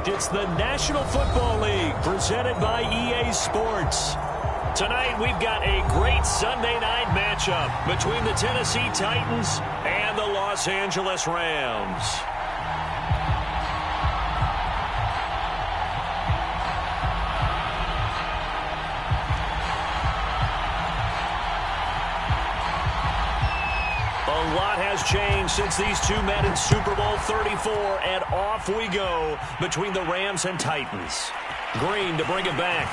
fact, it's the National Football League presented by EA Sports. Tonight, we've got a great Sunday night matchup between the Tennessee Titans and the Los Angeles Rams. A lot has changed since these two met in Super Bowl 34, and off we go between the Rams and Titans. Green to bring it back.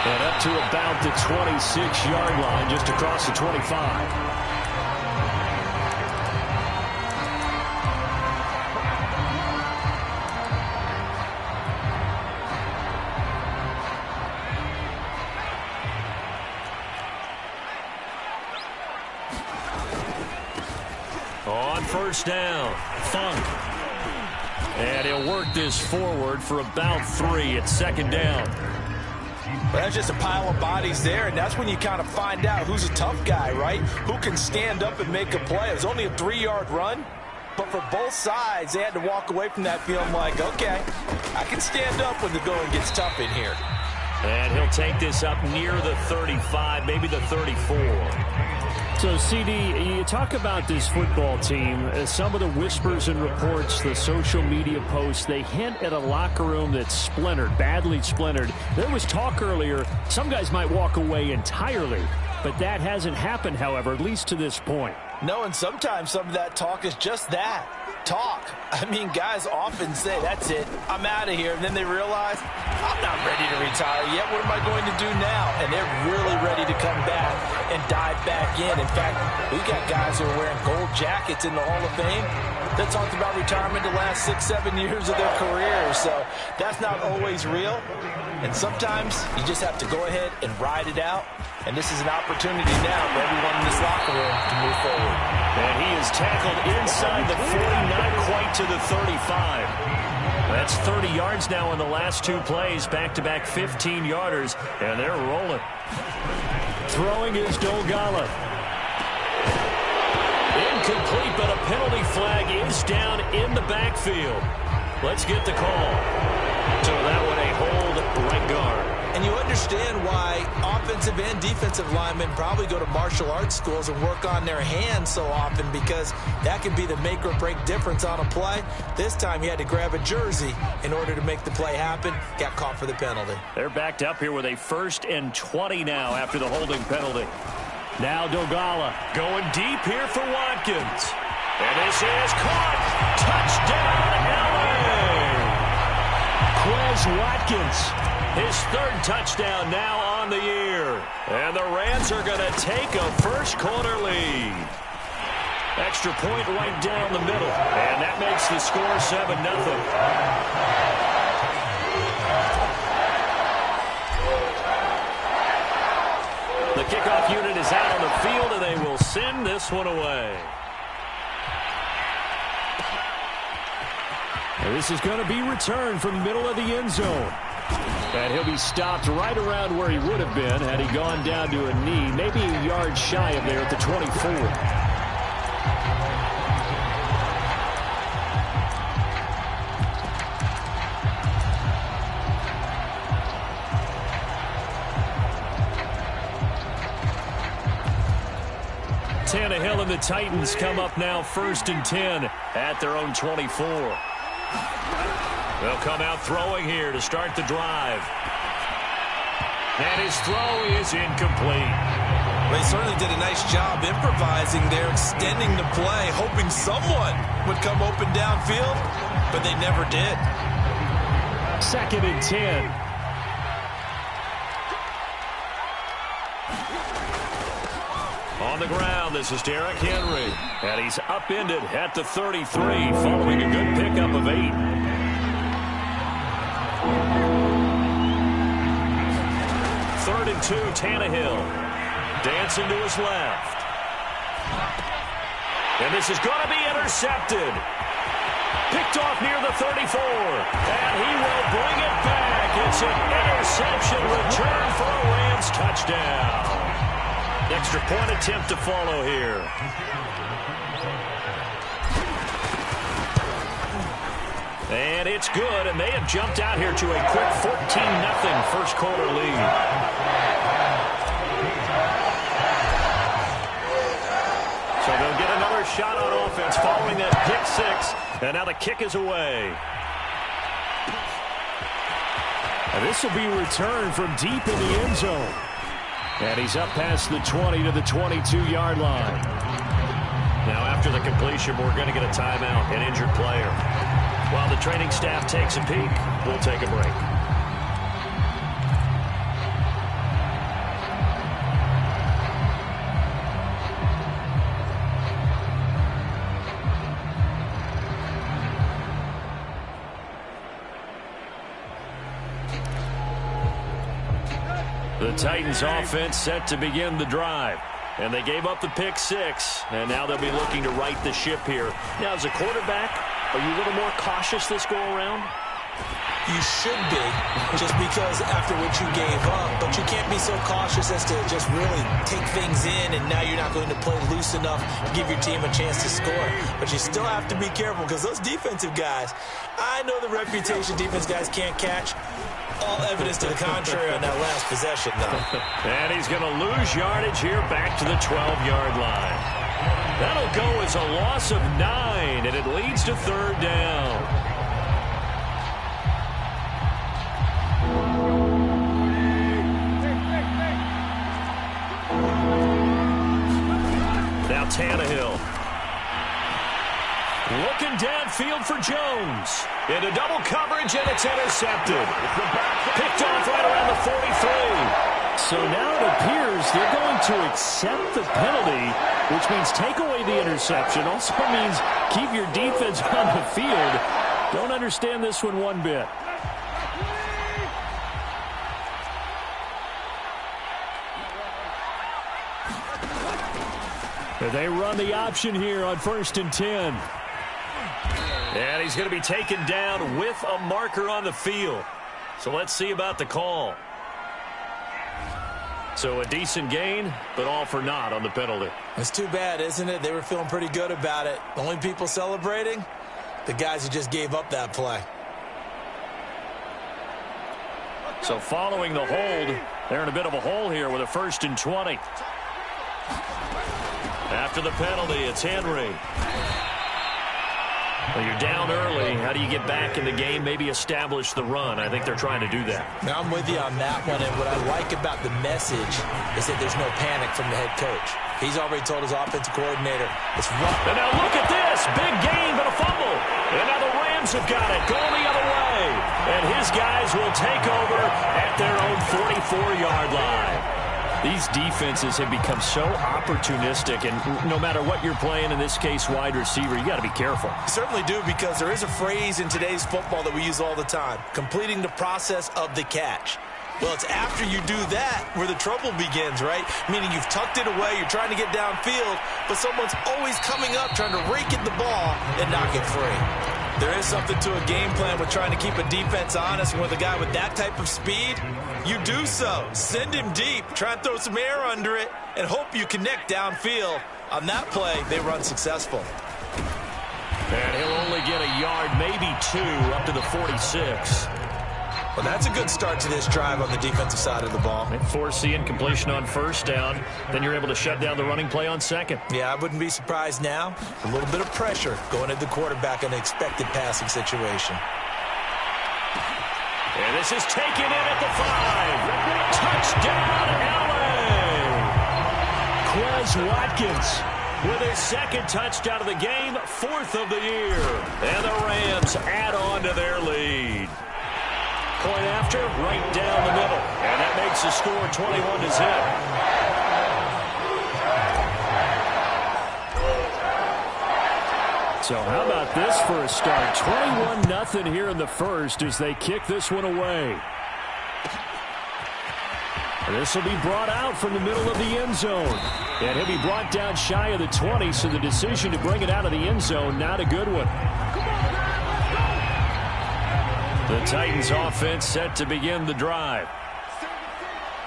And up to about the 26-yard line, just across the 25. On first down, Funk. And he'll work this forward for about 3 at second down. Well, that's just a pile of bodies there, and that's when you kind of find out who's a tough guy, right? Who can stand up and make a play. It was only a 3-yard run, but for both sides, they had to walk away from that feeling like, okay, I can stand up when the going gets tough in here. And he'll take this up near the 35, maybe the 34. So, CD, you talk about this football team. Some of the whispers and reports, the social media posts, they hint at a locker room that's splintered, badly splintered. There was talk earlier, some guys might walk away entirely. But that hasn't happened, however, at least to this point. No, and sometimes some of that talk is just that, talk. I mean, guys often say, that's it, I'm out of here. And then they realize, I'm not ready to retire yet. What am I going to do now? And they're really ready to come back and dive back in. In fact, we got guys who are wearing gold jackets in the Hall of Fame that talked about retirement the last 6-7 years of their careers. So that's not always real. And sometimes you just have to go ahead and ride it out. And this is an opportunity now for everyone in this locker room to move forward. And he is tackled inside the 40, not quite to the 35. That's 30 yards now in the last 2 plays, back-to-back 15-yarders, and they're rolling. Throwing is Dogala. Incomplete, but a penalty flag is down in the backfield. Let's get the call. So that one a hold right guard. And you understand why offensive and defensive linemen probably go to martial arts schools and work on their hands so often, because that can be the make or break difference on a play. This time he had to grab a jersey in order to make the play happen. Got caught for the penalty. They're backed up here with a 1st and 20 now after the holding penalty. Now Dogala going deep here for Watkins. And this is caught. Touchdown, LA! Quez Watkins. His 3rd touchdown now on the year. And the Rams are going to take a first-quarter lead. Extra point right down the middle. And that makes the score 7-0. The kickoff unit is out on the field, and they will send this one away. And this is going to be returned from the middle of the end zone. And he'll be stopped right around where he would have been had he gone down to a knee, maybe a yard shy of there at the 24. Tannehill and the Titans come up now 1st and 10 at their own 24. They'll come out throwing here to start the drive. And his throw is incomplete. They certainly did a nice job improvising there, extending the play, hoping someone would come open downfield, but they never did. 2nd and 10. On the ground, this is Derrick Henry. And he's upended at the 33 following a good pickup of 8. 3rd and 2, Tannehill. Dancing to his left. And this is going to be intercepted. Picked off near the 34. And he will bring it back. It's an interception return for a Rams touchdown. Extra point attempt to follow here. And it's good, and they have jumped out here to a quick 14-0 first quarter lead. So they'll get another shot on offense following that pick six, and now the kick is away. And this will be returned from deep in the end zone. And he's up past the 20 to the 22-yard line. Now after the completion, we're going to get a timeout, an injured player. While the training staff takes a peek, we'll take a break. The Titans offense set to begin the drive. And they gave up the pick six, and now they'll be looking to right the ship here. Now, as a quarterback, are you a little more cautious this go-around? You should be, just because after what you gave up, but you can't be so cautious as to just really take things in, and now you're not going to play loose enough to give your team a chance to score. But you still have to be careful, because those defensive guys, I know the reputation defense guys can't catch. All evidence to the contrary on that last possession, though. And he's going to lose yardage here back to the 12-yard line. That'll go as a loss of 9, and it leads to third down. Now Tannehill. Looking downfield for Jones. Into double coverage, and it's intercepted. Picked off right around the 43. So now it appears they're going to accept the penalty, which means take away the interception. Also means keep your defense on the field. Don't understand this one bit. They run the option here on 1st and 10. And he's going to be taken down with a marker on the field. So let's see about the call. So a decent gain, but all for naught on the penalty. It's too bad, isn't it? They were feeling pretty good about it. The only people celebrating, the guys who just gave up that play. So following the hold, they're in a bit of a hole here with a 1st and 20. After the penalty, it's Henry. Well, you're down early. How do you get back in the game, maybe establish the run? I think they're trying to do that. Now, I'm with you on that one, and what I like about the message is that there's no panic from the head coach. He's already told his offensive coordinator, it's rough. And now look at this. Big gain, but a fumble. And now the Rams have got it, going the other way. And his guys will take over at their own 44-yard line. These defenses have become so opportunistic, and no matter what you're playing, in this case wide receiver, you got to be careful. You certainly do, because there is a phrase in today's football that we use all the time, completing the process of the catch. Well, it's after you do that where the trouble begins, right? Meaning you've tucked it away, you're trying to get downfield, but someone's always coming up trying to rake at the ball and knock it free. There is something to a game plan with trying to keep a defense honest, and with a guy with that type of speed, you do so. Send him deep, try and throw some air under it, and hope you connect downfield. On that play, they run successful. And he'll only get a yard, maybe 2, up to the 46. Well, that's a good start to this drive on the defensive side of the ball. They force the incompletion on 1st down. Then you're able to shut down the running play on 2nd. Yeah, I wouldn't be surprised now. A little bit of pressure going at the quarterback in an expected passing situation. And this is taken in at the 5. Touchdown, LA! Quez Watkins with his 2nd touchdown of the game, 4th of the year. And the Rams add on to their lead. Point after, right down the middle. And that makes the score 21-0. So how about this for a start? 21-0 here in the first as they kick this one away. This will be brought out from the middle of the end zone. And he'll be brought down shy of the 20, so the decision to bring it out of the end zone, not a good one. The Titans offense set to begin the drive.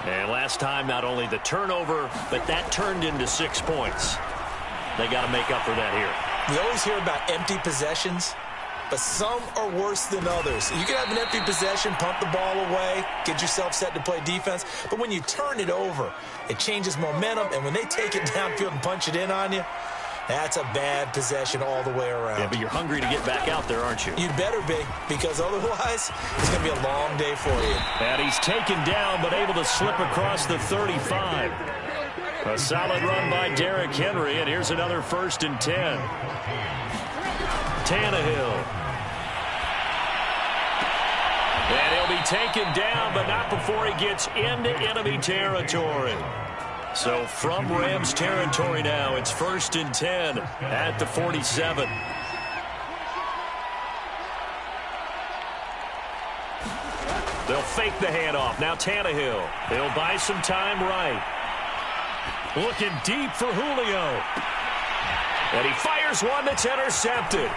And last time, not only the turnover, but that turned into 6 points. They got to make up for that here. We always hear about empty possessions. but some are worse than others. You can have an empty possession, pump the ball away, get yourself set to play defense, but when you turn it over, it changes momentum, and when they take it downfield and punch it in on you, that's a bad possession all the way around. Yeah, but you're hungry to get back out there, aren't you? You better be, because otherwise it's going to be a long day for you. And he's taken down, but able to slip across the 35. A solid run by Derrick Henry, and here's another 1st and 10. Tannehill. And he'll be taken down, but not before he gets into enemy territory. So from Rams territory now, it's 1st and 10 at the 47. They'll fake the handoff. Now Tannehill. They'll buy some time right. Looking deep for Julio. And he fires one that's intercepted.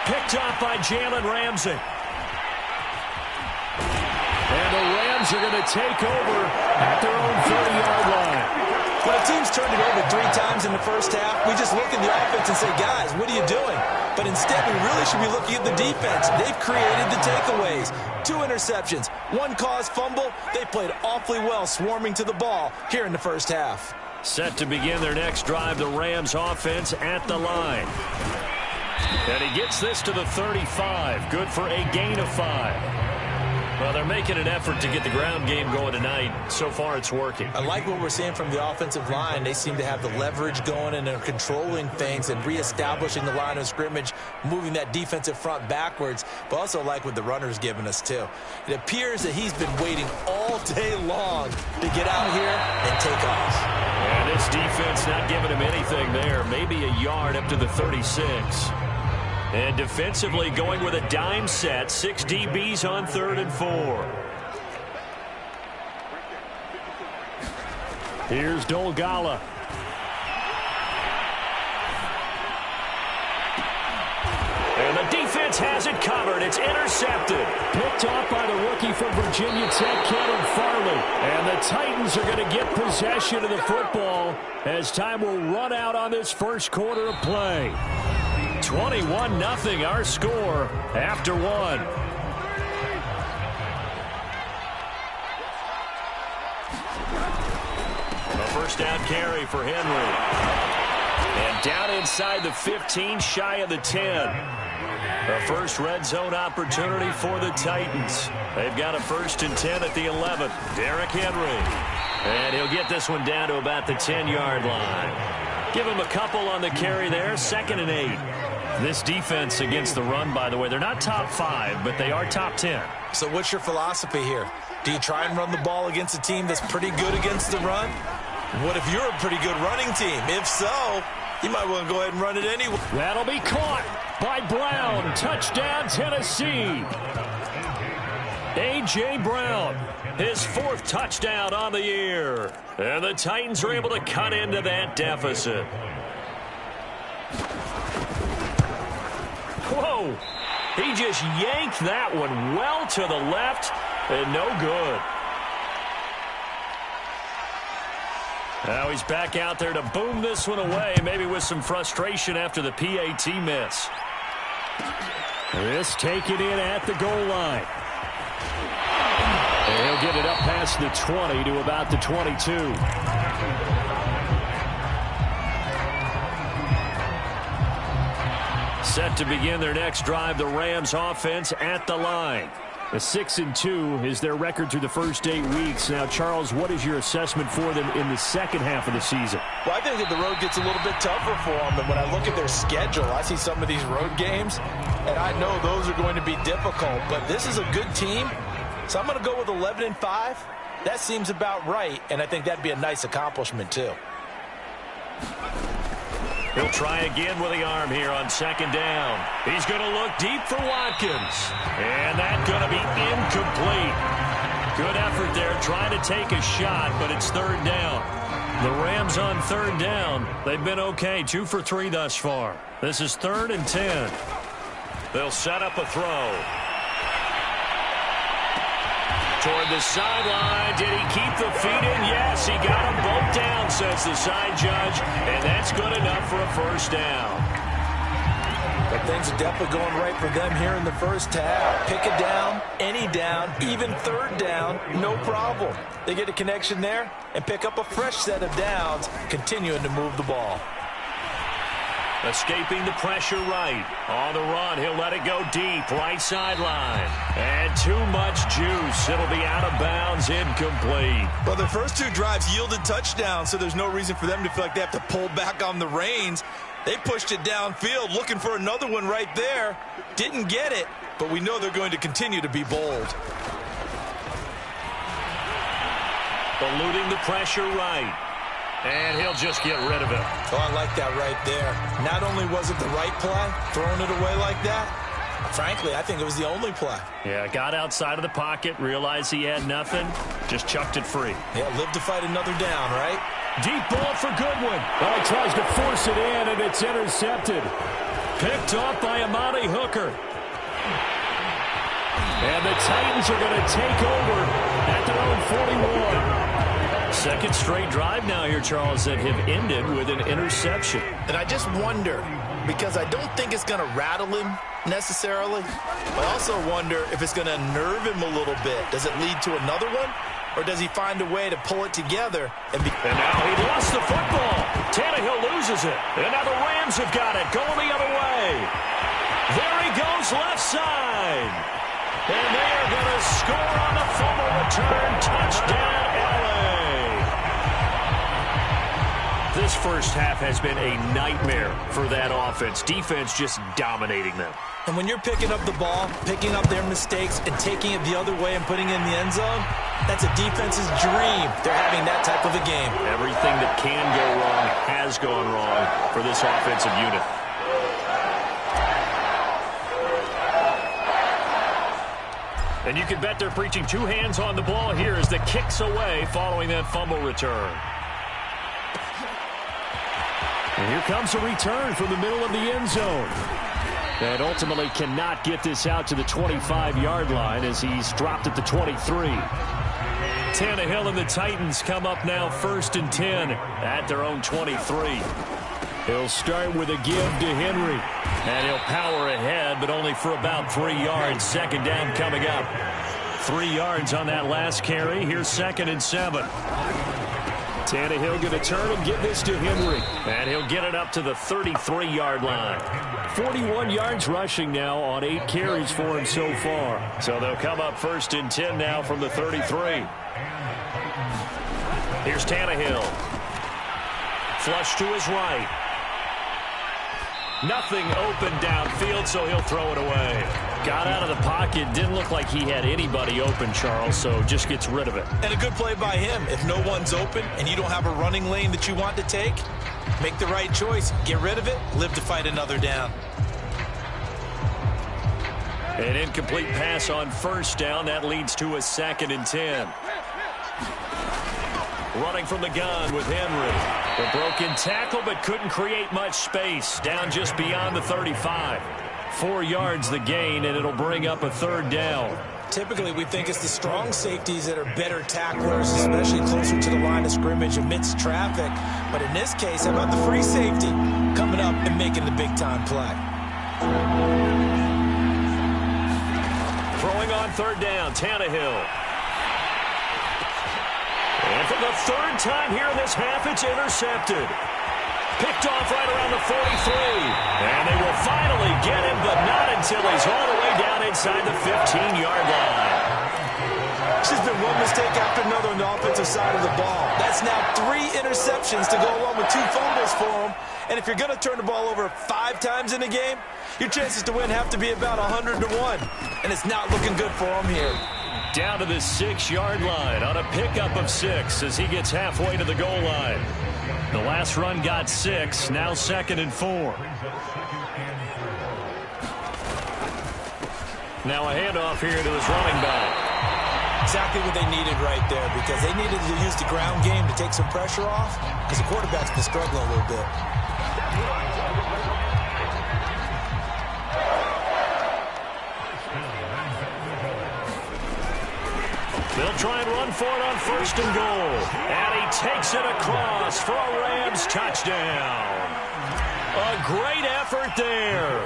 Picked off by Jalen Ramsey. And the Rams are going to take over at their own 30-yard line. When a team's turned it over 3 times in the first half, we just look at the offense and say, guys, what are you doing? But instead, we really should be looking at the defense. They've created the takeaways. 2 interceptions, 1 caused fumble. They played awfully well swarming to the ball here in the first half. Set to begin their next drive, the Rams offense at the line. And he gets this to the 35. Good for a gain of 5. Well, they're making an effort to get the ground game going tonight. So far, it's working. I like what we're seeing from the offensive line. They seem to have the leverage going, and they're controlling things and reestablishing the line of scrimmage, moving that defensive front backwards, but also like what the runner's giving us, too. It appears that he's been waiting all day long to get out here and take off. And this defense not giving him anything there. Maybe a yard up to the 36. And defensively going with a dime set. 6 DBs on 3rd and 4. Here's Dolgala. And the defense has it covered. It's intercepted. Picked off by the rookie from Virginia Tech, Caleb Farley. And the Titans are going to get possession of the football as time will run out on this first quarter of play. 21-0 our score after 1. A first down carry for Henry. And down inside the 15, shy of the 10. A first red zone opportunity for the Titans. They've got a 1st and 10 at the 11. Derrick Henry. And he'll get this one down to about the 10-yard line. Give him a couple on the carry there. 2nd and 8. This defense against the run, by the way, they're not top 5, but they are top 10. So what's your philosophy here? Do you try and run the ball against a team that's pretty good against the run? What if you're a pretty good running team? If so, you might want to go ahead and run it anyway. That'll be caught by Brown. Touchdown, Tennessee. A.J. Brown, his 4th touchdown on the year. And the Titans are able to cut into that deficit. Whoa! He just yanked that one well to the left and no good. Now he's back out there to boom this one away, maybe with some frustration after the PAT miss. This taken in at the goal line. And he'll get it up past the 20 to about the 22. Set to begin their next drive, the Rams offense at the line. A 6-2 is their record through the first 8 weeks. Now, Charles, what is your assessment for them in the second half of the season? Well, I think that the road gets a little bit tougher for them. And when I look at their schedule, I see some of these road games, and I know those are going to be difficult. But this is a good team, so I'm going to go with 11-5. That seems about right, and I think that'd be a nice accomplishment, too. He'll try again with the arm here on 2nd down. He's going to look deep for Watkins. And that's going to be incomplete. Good effort there trying to take a shot, but it's 3rd down. The Rams on 3rd down. They've been okay, 2 for 3 thus far. This is 3rd and 10. They'll set up a throw. Toward the sideline. Did he keep the feet in? Yes, he got them both down, says the side judge. And that's good enough for a 1st down. But things are definitely going right for them here in the first half. Pick a down, any down, even third down, no problem. They get a connection there and pick up a fresh set of downs, continuing to move the ball. Escaping the pressure right. On the run, he'll let it go deep, right sideline. And too much juice. It'll be out of bounds, incomplete. Well, their first two drives yielded touchdowns, so there's no reason for them to feel like they have to pull back on the reins. They pushed it downfield, looking for another one right there. Didn't get it, but we know they're going to continue to be bold. Eluding the pressure right. And he'll just get rid of it. Oh, I like that right there. Not only was it the right play, throwing it away like that, frankly, I think it was the only play. Yeah, got outside of the pocket, realized he had nothing, just chucked it free. Yeah, live to fight another down, right? Deep ball for Goodwin. Oh, he tries to force it in, and it's intercepted. Picked off by Amani Hooker. And the Titans are going to take over at their own 41. Second straight drive now here, Charles, that have ended with an interception. And I just wonder, because I don't think it's going to rattle him necessarily, but I also wonder if it's going to nerve him a little bit. Does it lead to another one, or does he find a way to pull it together? And now he lost the football. Tannehill loses it. And now the Rams have got it, going the other way. There he goes, left side. And they are going to score on the fumble return. Touchdown, LA. This first half has been a nightmare for that offense. Defense just dominating them. And when you're picking up the ball, picking up their mistakes, and taking it the other way and putting it in the end zone, that's a defense's dream. They're having that type of a game. Everything that can go wrong has gone wrong for this offensive unit. And you can bet they're preaching two hands on the ball here as the kick's away following that fumble return. And here comes a return from the middle of the end zone. And ultimately cannot get this out to the 25-yard line as he's dropped at the 23. Tannehill and the Titans come up now 1st and 10 at their own 23. He'll start with a give to Henry. And he'll power ahead, but only for about 3 yards. Second down coming up. 3 yards on that last carry. Here's 2nd and 7. Tannehill going to turn and give this to Henry. And he'll get it up to the 33-yard line. 41 yards rushing now on 8 carries for him so far. So they'll come up 1st and 10 now from the 33. Here's Tannehill. Flush to his right. Nothing open downfield, so he'll throw it away. Got out of the pocket. Didn't look like he had anybody open, Charles, so just gets rid of it. And a good play by him. If no one's open and you don't have a running lane that you want to take, make the right choice. Get rid of it. Live to fight another down. An incomplete pass on 1st down. That leads to a 2nd and 10. Running from the gun with Henry. A broken tackle, but couldn't create much space. Down just beyond the 35. 4 yards the gain, and it'll bring up a 3rd down. Typically, we think it's the strong safeties that are better tacklers, especially closer to the line of scrimmage amidst traffic. But in this case, how about the free safety coming up and making the big-time play? Throwing on 3rd down, Tannehill. And for the 3rd time here in this half, it's intercepted. Picked off right around the 43. And they will finally get him, but not until he's all the way down inside the 15-yard line. It's just been one mistake after another on the offensive side of the ball. That's now 3 interceptions to go along with 2 fumbles for him. And if you're going to turn the ball over 5 times in a game, your chances to win have to be about 100 to 1. And it's not looking good for him here. Down to the 6-yard line on a pickup of 6 as he gets halfway to the goal line. The last run got 6, now 2nd and 4. Now a handoff here to his running back. Exactly what they needed right there, because they needed to use the ground game to take some pressure off, because the quarterback's been struggling a little bit. They'll try and run for it on 1st and goal. And he takes it across for a Rams touchdown. A great effort there.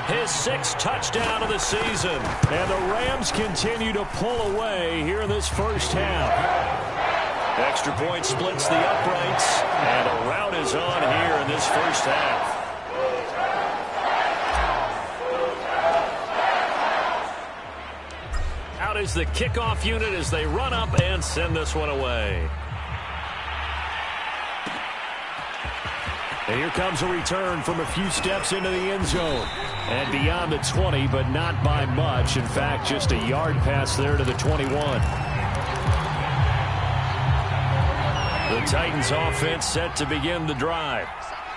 his 6th touchdown of the season. And the Rams continue to pull away here in this first half. Extra point splits the uprights, and a rout is on here in this first half. Out is the kickoff unit as they run up and send this one away. And here comes a return from a few steps into the end zone. And beyond the 20, but not by much. In fact, just a yard pass there to the 21. The Titans offense set to begin the drive.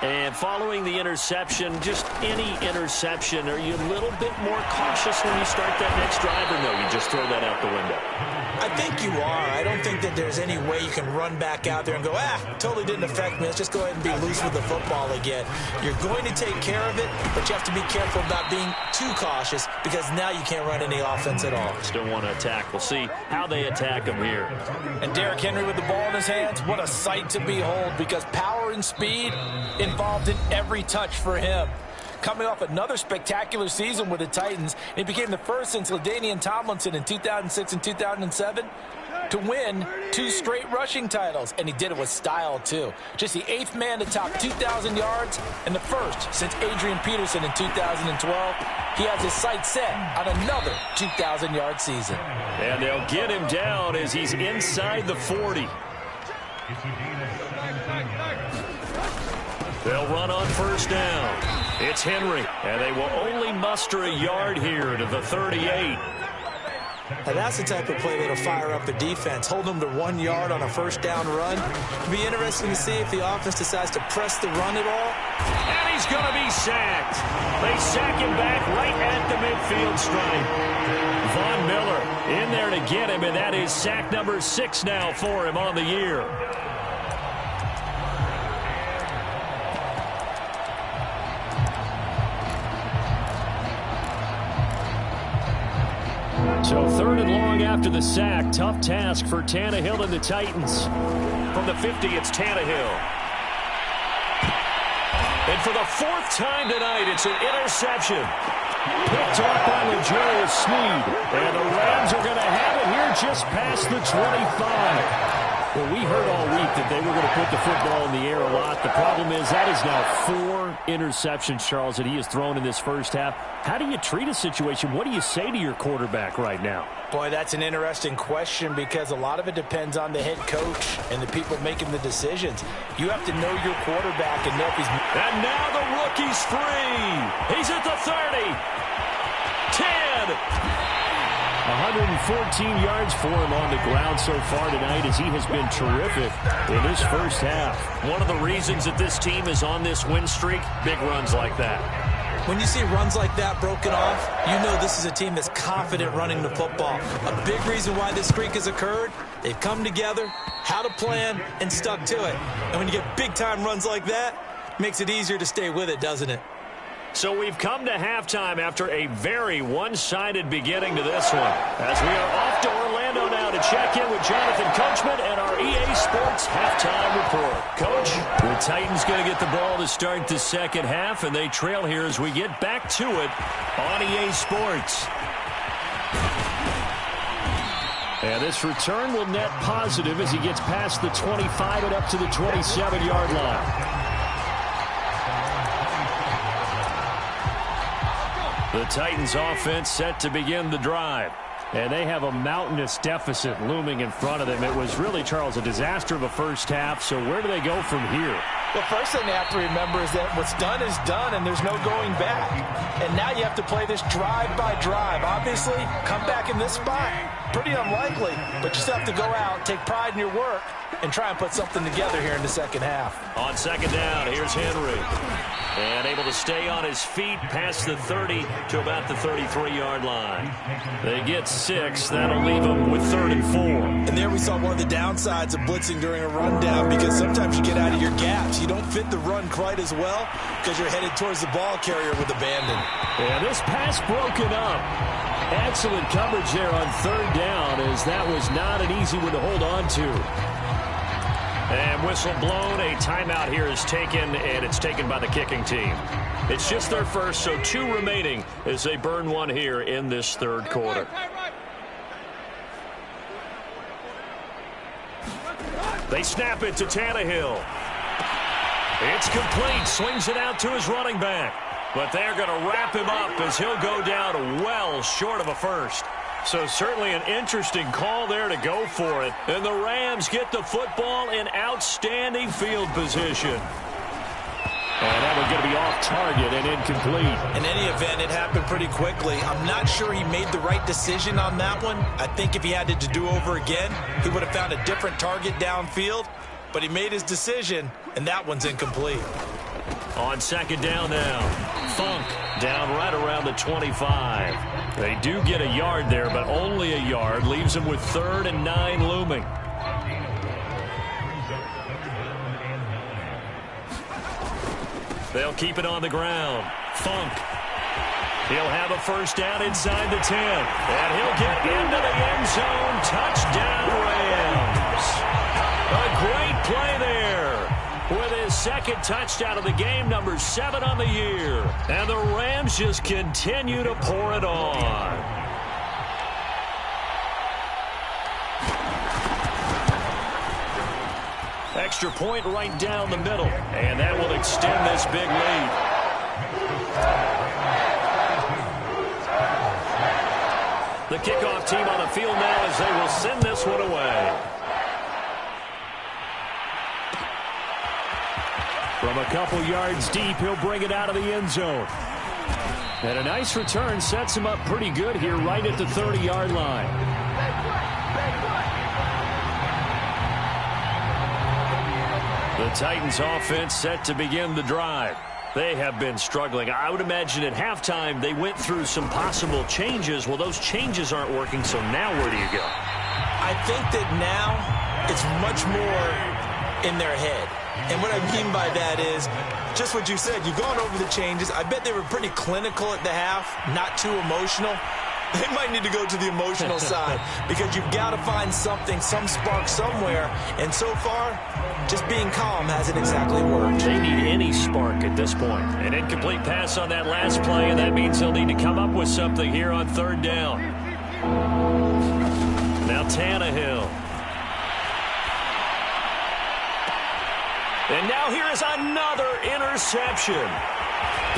And following the interception, just any interception, are you a little bit more cautious when you start that next drive, or no, you just throw that out the window? I think you are. I don't think that there's any way you can run back out there and go, totally didn't affect me. Let's just go ahead and be loose with the football again. You're going to take care of it, but you have to be careful about being too cautious because now you can't run any offense at all. Still want to attack. We'll see how they attack him here. And Derrick Henry with the ball in his hands, what a sight to behold because power and speed involved in every touch for him. Coming off another spectacular season with the Titans, he became the first since LaDainian Tomlinson in 2006 and 2007 to win 2 straight rushing titles, and he did it with style too. Just the 8th man to top 2,000 yards and the first since Adrian Peterson in 2012. He has his sights set on another 2,000-yard season. And they'll get him down as he's inside the 40. They'll run on first down. It's Henry, and they will only muster a yard here to the 38. Now that's the type of play that'll fire up the defense. Hold them to 1 yard on a first down run. It'll be interesting to see if the offense decides to press the run at all. And he's going to be sacked. They sack him back right at the midfield stripe. Von Miller in there to get him, and that is sack number 6 now for him on the year. So 3rd and long after the sack. Tough task for Tannehill and the Titans. From the 50, it's Tannehill. And for the 4th time tonight, it's an interception. Picked off by L'Jarius Sneed. And the Rams are going to have it here just past the 25. Well, we heard all week that they were going to put the football in the air a lot. The problem is that is now 4 interceptions, Charles, that he has thrown in this first half. How do you treat a situation? What do you say to your quarterback right now? Boy, that's an interesting question because a lot of it depends on the head coach and the people making the decisions. You have to know your quarterback and know if he's... And now the rookie's free. He's at the 30. 10. 114 yards for him on the ground so far tonight as he has been terrific in this first half. One of the reasons that this team is on this win streak, big runs like that. When you see runs like that broken off, you know this is a team that's confident running the football. A big reason why this streak has occurred, they've come together, had a plan, and stuck to it. And when you get big-time runs like that, it makes it easier to stay with it, doesn't it? So we've come to halftime after a very one-sided beginning to this one. As we are off to Orlando now to check in with Jonathan Coachman and our EA Sports halftime report. Coach, the Titans going to get the ball to start the second half, and they trail here as we get back to it on EA Sports. And this return will net positive as he gets past the 25 and up to the 27-yard line. The Titans offense set to begin the drive. And they have a mountainous deficit looming in front of them. It was really, Charles, a disaster of a first half. So where do they go from here? Well, first thing they have to remember is that what's done is done, and there's no going back. And now you have to play this drive by drive. Obviously, come back in this spot, pretty unlikely. But you still have to go out, take pride in your work, and try and put something together here in the second half. On second down, here's Henry. And able to stay on his feet past the 30 to about the 33-yard line. They get 6. That'll leave them with 3rd and 4. And there we saw one of the downsides of blitzing during a rundown because sometimes you get out of your gaps. You don't fit the run quite as well because you're headed towards the ball carrier with abandon. Yeah, this pass broken up. Excellent coverage there on 3rd down as that was not an easy one to hold on to. And whistle blown. A timeout here is taken, and it's taken by the kicking team. It's just their first, so 2 remaining as they burn one here in this third quarter. They snap it to Tannehill. It's complete. Swings it out to his running back. But they're going to wrap him up as he'll go down well short of a first. So certainly an interesting call there to go for it. And the Rams get the football in outstanding field position. And that one's going to be off target and incomplete. In any event, it happened pretty quickly. I'm not sure he made the right decision on that one. I think if he had to do over again, he would have found a different target downfield. But he made his decision, and that one's incomplete. On second down now, Funk down right around the 25. They do get a yard there, but only a yard. Leaves them with 3rd and 9 looming. They'll keep it on the ground. Funk. He'll have a first down inside the 10. And he'll get into the end zone. Touchdown, Rams. A great play there with his second touchdown of the game, number 7 on the year. And the Rams just continue to pour it on. Extra point right down the middle. And that will extend this big lead. The kickoff team on the field now as they will send this one away. From a couple yards deep, he'll bring it out of the end zone. And a nice return sets him up pretty good here right at the 30-yard line. The Titans offense set to begin the drive. They have been struggling. I would imagine at halftime they went through some possible changes. Well, those changes aren't working, so now where do you go? I think that now it's much more in their head. And what I mean by that is just what you said. You've gone over the changes. I bet they were pretty clinical at the half, not too emotional. They might need to go to the emotional side because you've got to find something, some spark somewhere. And so far, just being calm hasn't exactly worked. They need any spark at this point. An incomplete pass on that last play, and that means they'll need to come up with something here on 3rd down. Now Tannehill. And now here is another interception.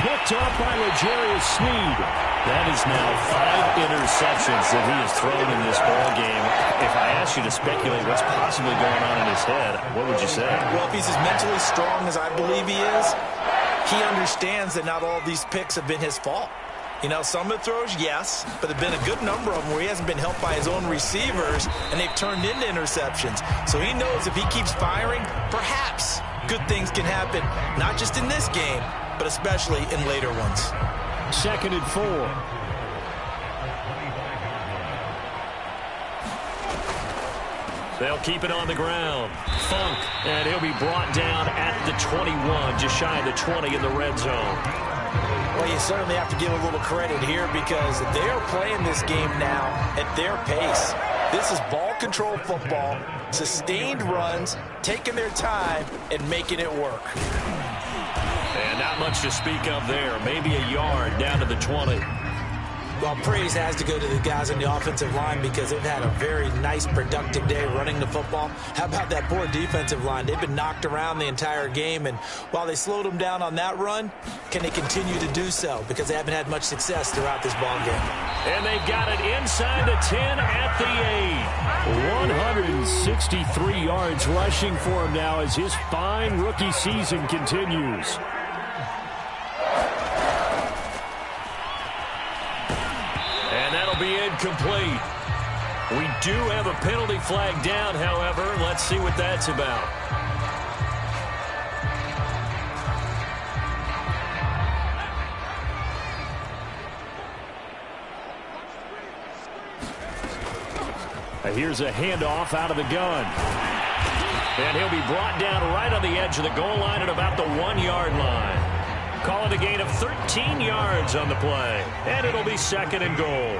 Picked up by L'Jarius Sneed. That is now 5 interceptions that he has thrown in this ball game. If I asked you to speculate what's possibly going on in his head, what would you say? Well, if he's as mentally strong as I believe he is, he understands that not all these picks have been his fault. You know, some of the throws, yes, but there have been a good number of them where he hasn't been helped by his own receivers, and they've turned into interceptions. So he knows if he keeps firing, perhaps good things can happen, not just in this game, but especially in later ones. 2nd and 4. They'll keep it on the ground. Funk, and he'll be brought down at the 21, just shy of the 20 in the red zone. Well, you certainly have to give a little credit here because they're playing this game now at their pace. This is ball control football, sustained runs, taking their time, and making it work. And not much to speak of there. Maybe a yard down to the 20. Well, praise has to go to the guys on the offensive line because they've had a very nice, productive day running the football. How about that poor defensive line? They've been knocked around the entire game, and while they slowed them down on that run, can they continue to do so? Because they haven't had much success throughout this ball game. And they've got it inside the 10 at the 8. 163 yards rushing for him now as his fine rookie season continues. And that'll be incomplete. We do have a penalty flag down, however. Let's see what that's about. Here's a handoff out of the gun. And he'll be brought down right on the edge of the goal line at about the 1-yard line. Call it a gain of 13 yards on the play. And it'll be 2nd and goal.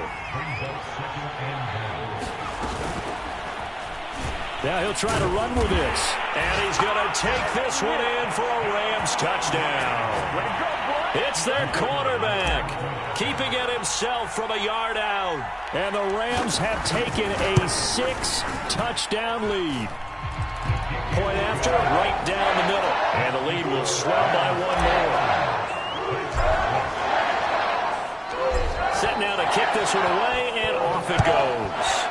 Now he'll try to run with this. And he's going to take this one in for a Rams touchdown. Way to go, boy. It's their quarterback, keeping it himself from a yard out. And the Rams have taken a 6-touchdown lead. Point after, right down the middle. And the lead will swell by one more. Set now to kick this one away, and off it goes.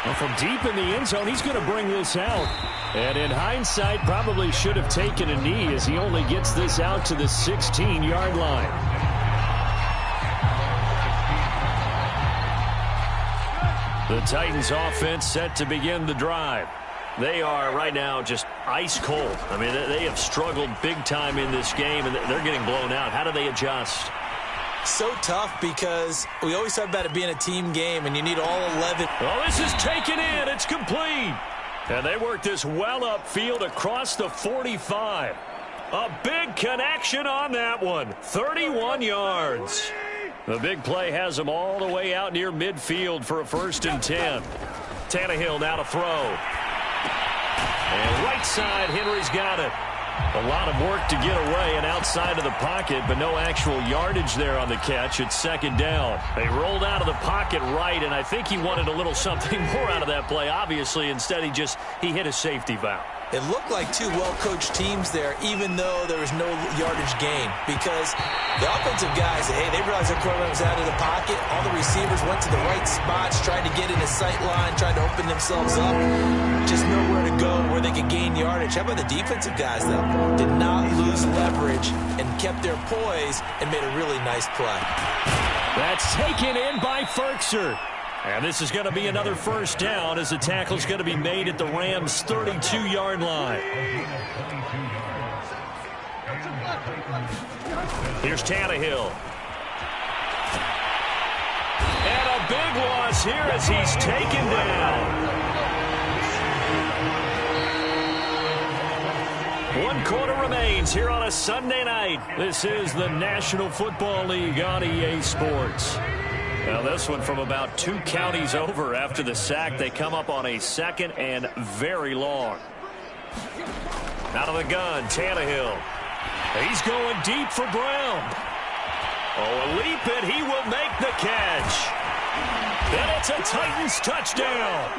Well, from deep in the end zone, he's going to bring this out. And in hindsight, probably should have taken a knee as he only gets this out to the 16-yard line. The Titans offense set to begin the drive. They are right now just ice cold. I mean, they have struggled big time in this game, and they're getting blown out. How do they adjust? So tough because we always talk about it being a team game, and you need all 11. Oh, this is taken in. It's complete. And they work this well upfield across the 45. A big connection on that one. 31 yards. The big play has them all the way out near midfield for a 1st and 10. Tannehill now to throw. And right side, Henry's got it. A lot of work to get away and outside of the pocket, but no actual yardage there on the catch. It's 2nd down. They rolled out of the pocket right, and I think he wanted a little something more out of that play, obviously. Instead, he hit a safety valve. It looked like two well-coached teams there, even though there was no yardage gain, because the offensive guys, hey, they realized their quarterback was out of the pocket. All the receivers went to the right spots, tried to get in his sight line, tried to open themselves up. Just nowhere to go where they could gain yardage. How about the defensive guys, though? Did not lose leverage and kept their poise and made a really nice play. That's taken in by Ferkser. And this is going to be another 1st down as the tackle is going to be made at the Rams' 32-yard line. Here's Tannehill. And a big loss here as he's taken down. 1 quarter remains here on a Sunday night. This is the National Football League on EA Sports. Now this one from about 2 counties over after the sack. They come up on a 2nd and very long. Out of the gun, Tannehill. He's going deep for Brown. Oh, a leap, and he will make the catch. And it's a Titans touchdown.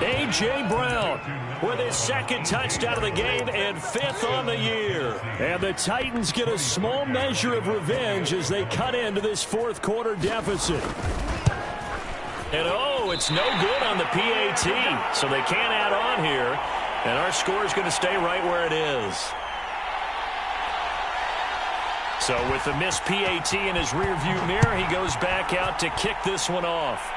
A.J. Brown with his 2nd touchdown of the game and 5th on the year. And the Titans get a small measure of revenge as they cut into this 4th quarter deficit. And oh, it's no good on the PAT, so they can't add on here. And our score is going to stay right where it is. So with the missed PAT in his rearview mirror, he goes back out to kick this one off.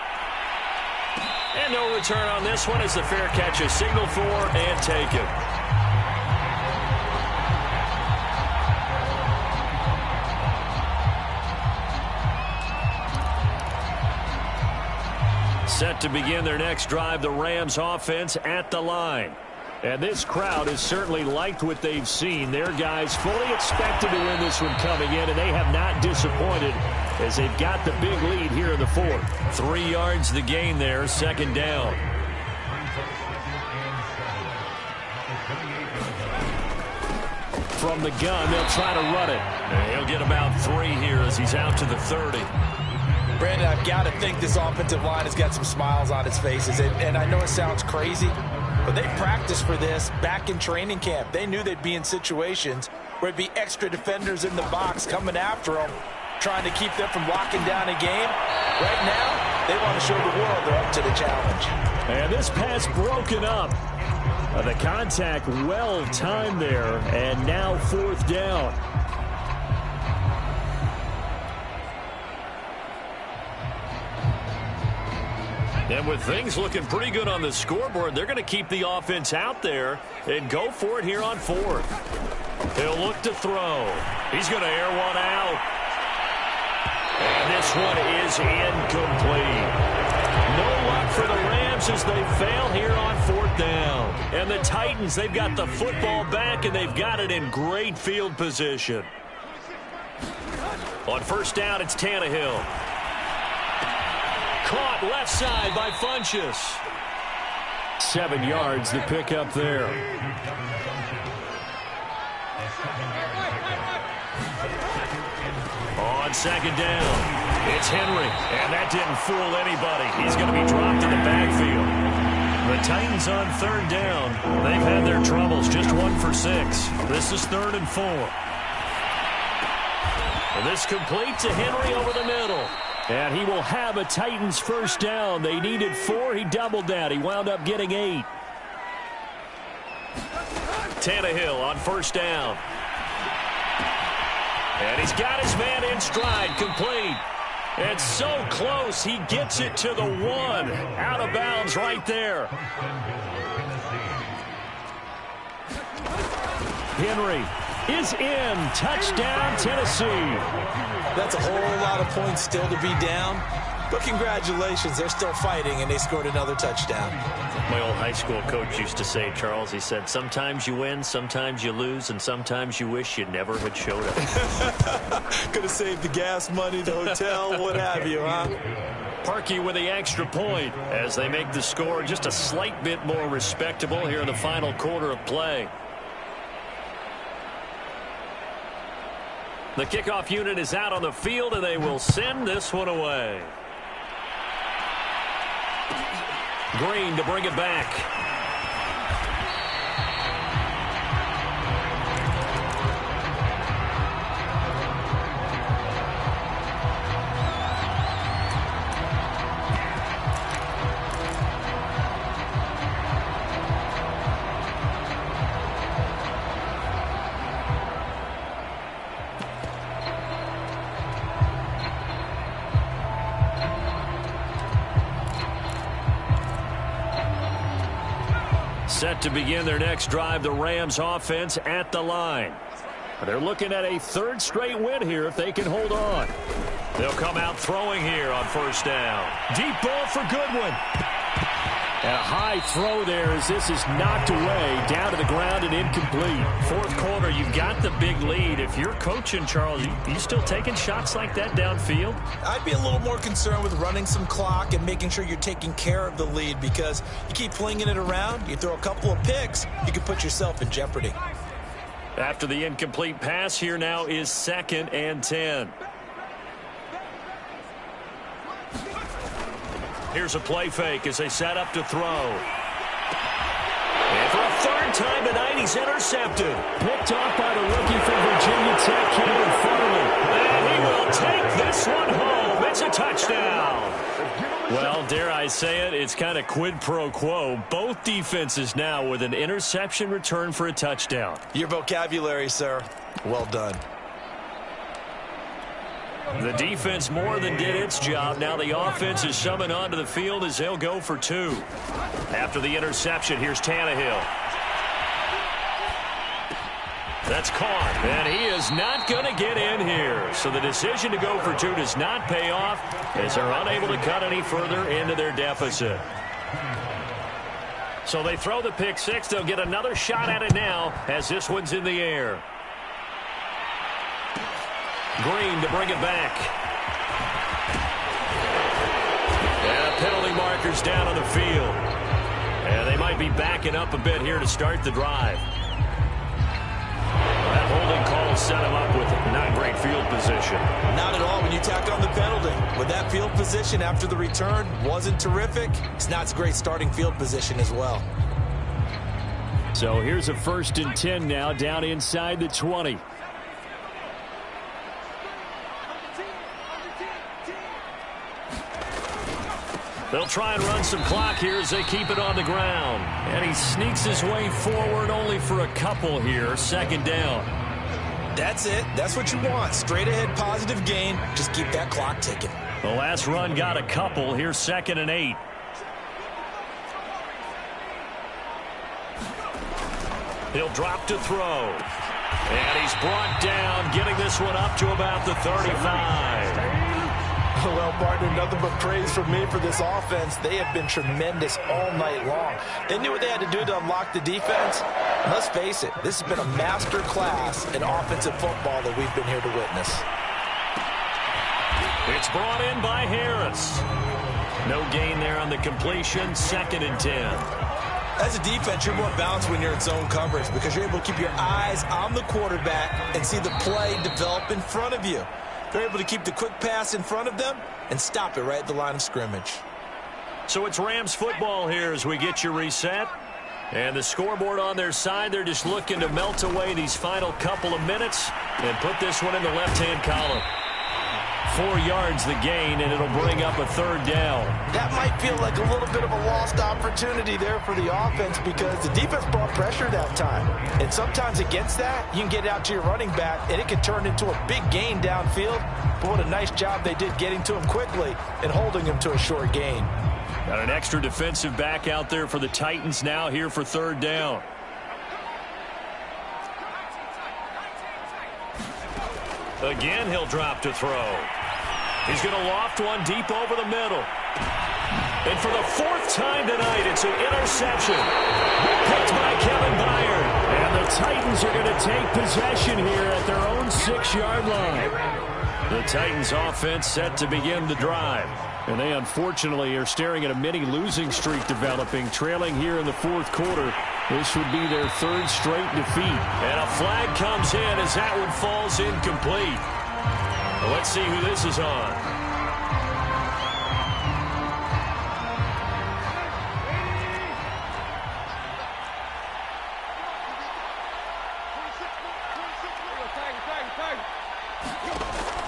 And no return on this one as the fair catch is signaled for and taken. Set to begin their next drive, the Rams offense at the line. And this crowd has certainly liked what they've seen. Their guys fully expected to win this one coming in, and they have not disappointed as they've got the big lead here in the 4th. 3 yards the gain there, 2nd down. From the gun, they'll try to run it. And he'll get about 3 here as he's out to the 30. Brandon, I've got to think this offensive line has got some smiles on its faces. And I know it sounds crazy, but they practiced for this back in training camp. They knew they'd be in situations where it'd be extra defenders in the box coming after them, trying to keep them from locking down a game. Right now, they want to show the world they're up to the challenge. And this pass broken up. The contact well timed there, and now 4th down. And with things looking pretty good on the scoreboard, they're going to keep the offense out there and go for it here on 4th. He'll look to throw. He's going to air one out. And this one is incomplete. No luck for the Rams as they fail here on 4th down. And the Titans, they've got the football back, and they've got it in great field position. On 1st down, it's Tannehill. Caught left side by Funchess. 7 yards to pick up there. On second down, it's Henry, and that didn't fool anybody. He's going to be dropped in the backfield. The Titans on third down. They've had their troubles, just 1 for 6. This is 3rd and 4. And this complete to Henry over the middle. And he will have a Titans first down. They needed 4. He doubled that. He wound up getting 8. Tannehill on first down. And he's got his man in stride, complete. It's so close, he gets it to the 1. Out of bounds right there. Henry is in. Touchdown, Tennessee. That's a whole lot of points still to be down. But congratulations, they're still fighting, and they scored another touchdown. My old high school coach used to say, Charles, he said, sometimes you win, sometimes you lose, and sometimes you wish you never had showed up. Could have saved the gas money, the hotel, what have you, huh? Parkey with the extra point as they make the score just a slight bit more respectable here in the final quarter of play. The kickoff unit is out on the field, and they will send this one away. Green to bring it back. Set to begin their next drive, the Rams offense at the line. They're looking at a 3rd straight win here if they can hold on. They'll come out throwing here on first down. Deep ball for Goodwin. And a high throw there as this is knocked away, down to the ground and incomplete. 4th quarter, you've got the big lead. If you're coaching, Charles, you still taking shots like that downfield? I'd be a little more concerned with running some clock and making sure you're taking care of the lead, because you keep flinging it around, you throw a couple of picks, you can put yourself in jeopardy. After the incomplete pass, here now is 2nd and 10. Here's a play fake as they set up to throw. And for a 3rd time tonight, he's intercepted. Picked off by the rookie from Virginia Tech, Caleb Farley. And he will take this one home. It's a touchdown. Well, dare I say it, it's kind of quid pro quo. Both defenses now with an interception return for a touchdown. Your vocabulary, sir. Well done. The defense more than did its job. Now the offense is summoned onto the field as they'll go for 2. After the interception, here's Tannehill. That's caught, and he is not going to get in here. So the decision to go for 2 does not pay off as they're unable to cut any further into their deficit. So they throw the pick 6. They'll get another shot at it now as this one's in the air. Green to bring it back. And penalty markers down on the field. And they might be backing up a bit here to start the drive. That holding call set him up with not great field position. Not at all when you tack on the penalty. With that field position after the return wasn't terrific, it's not great starting field position as well. So here's a 1st and 10 now, down inside the 20. They'll try and run some clock here as they keep it on the ground. And he sneaks his way forward only for a couple here. 2nd down. That's it. That's what you want. Straight ahead positive gain. Just keep that clock ticking. The last run got a couple. Here's 2nd and 8. He'll drop to throw. And he's brought down, getting this one up to about the 35. Well, partner, nothing but praise from me for this offense. They have been tremendous all night long. They knew what they had to do to unlock the defense. And let's face it, this has been a master class in offensive football that we've been here to witness. It's brought in by Harris. No gain there on the completion. 2nd and 10. As a defense, you're more balanced when you're in zone coverage because you're able to keep your eyes on the quarterback and see the play develop in front of you. They're able to keep the quick pass in front of them and stop it right at the line of scrimmage. So it's Rams football here as we get you reset. And the scoreboard on their side, they're just looking to melt away these final couple of minutes and put this one in the left-hand column. 4 yards the gain, and it'll bring up a third down. That might feel like a little bit of a lost opportunity there for the offense because the defense brought pressure that time. And sometimes against that, you can get out to your running back, and it can turn into a big gain downfield. But what a nice job they did getting to him quickly and holding him to a short gain. Got an extra defensive back out there for the Titans now here for third down. Again, he'll drop to throw. He's going to loft one deep over the middle. And for the 4th time tonight, it's an interception. Picked by Kevin Byard. And the Titans are going to take possession here at their own 6-yard line. The Titans offense set to begin the drive. And they unfortunately are staring at a mini losing streak developing, trailing here in the 4th quarter. This would be their 3rd straight defeat. And a flag comes in as that one falls incomplete. Well, let's see who this is on.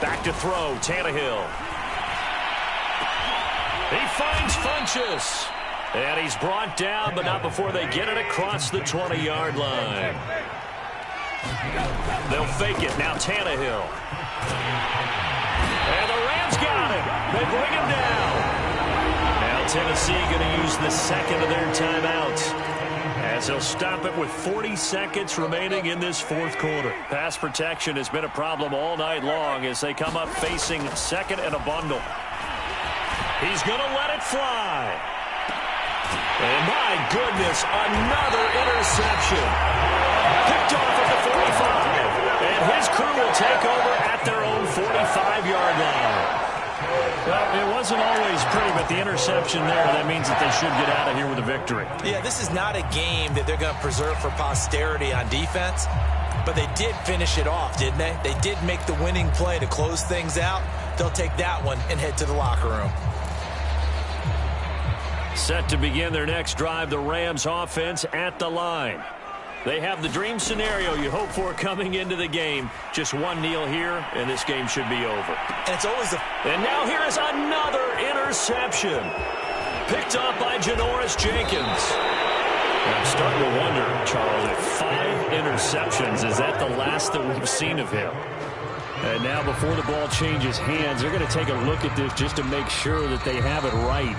Back to throw, Tannehill. He finds Funchess. And he's brought down, but not before they get it across the 20-yard line. They'll fake it. Now Tannehill. And the Rams got him. They bring him down. Now Tennessee going to use the second of their timeouts as they'll stop it with 40 seconds remaining in this 4th quarter. Pass protection has been a problem all night long as they come up facing second and a bundle. He's going to let it fly. And my goodness, another interception. Picked off at the 45. And his crew will take over at their own 45-yard line. Well, it wasn't always pretty, but the interception there, that means that they should get out of here with a victory. Yeah, this is not a game that they're going to preserve for posterity on defense, but they did finish it off, didn't they? They did make the winning play to close things out. They'll take that one and head to the locker room. Set to begin their next drive, the Rams offense at the line. They have the dream scenario you hope for coming into the game. Just one kneel here, and this game should be over. And it's always And now here is another interception. Picked up by Janoris Jenkins. I'm starting to wonder, Charles, if 5 interceptions, is that the last that we've seen of him? And now before the ball changes hands, they're going to take a look at this just to make sure that they have it right.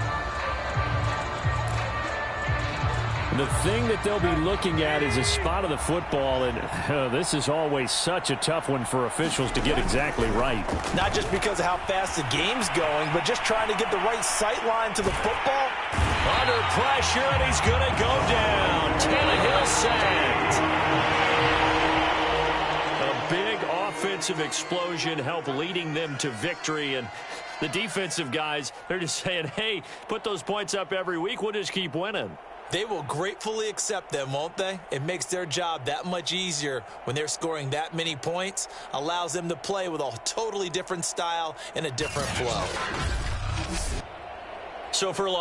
The thing that they'll be looking at is a spot of the football, and this is always such a tough one for officials to get exactly right. not just because of how fast the game's going, but just trying to get the right sight line to the football. Under pressure, and he's going to go down. Tannehill sacked. A big offensive explosion helped leading them to victory, and the defensive guys, they're just saying, hey, put those points up every week. We'll just keep winning. They will gratefully accept them, won't they? It makes their job that much easier when they're scoring that many points. Allows them to play with a totally different style and a different flow. So for a long